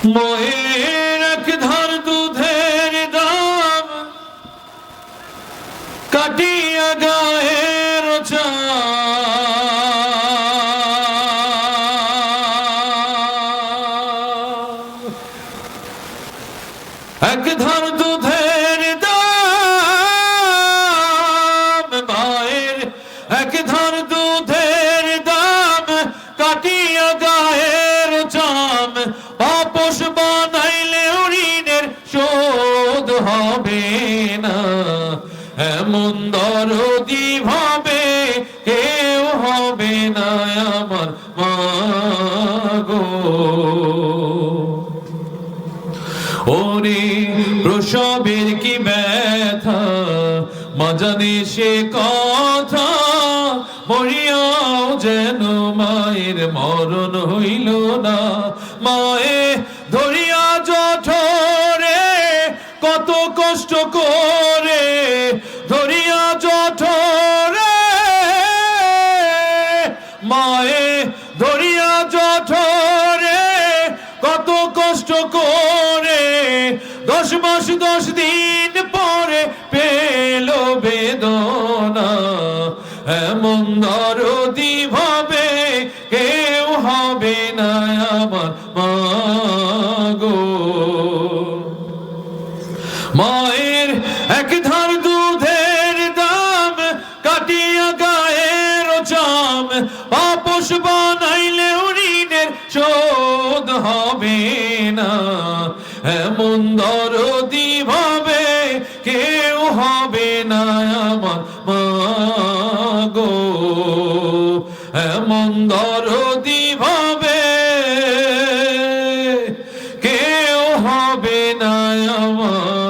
মায়ের এক ধার দুধের দাম কাটিয়া গায়ের এক ধার দুধের দাম মায়ের এক ধার দুধের দাম কাটিয়া গায়ের চাম আপোষ বানাইলে ঋণের শোধ হবে না এমন দরদি ভাবে কেউ হবে না আমার মা গো ওরে প্রসবের কি ব্যথা মা জানে সে কথা মরিয়াও যেন মায়ের মরণ হইল না মায়ে ধরিয়া জঠরে কত কষ্ট করে ধরিয়া জঠরে মায়ে ধরিয়া জঠরে কত কষ্ট করে 10 মাস 10 দিন পরে পেল বেদনা এমন দরদি ভাবে কেউ হবে না আমার মা গো মায়ের এক ধার দুধের দাম কাটিয়া গায়ের চাম আপোষ বানাইলে ঋণের শোধ হবে না এমন দরদি ভাবে কেউ হবে না আমার মা গো এমন দরদি ভাবে কেউ হবে না আমার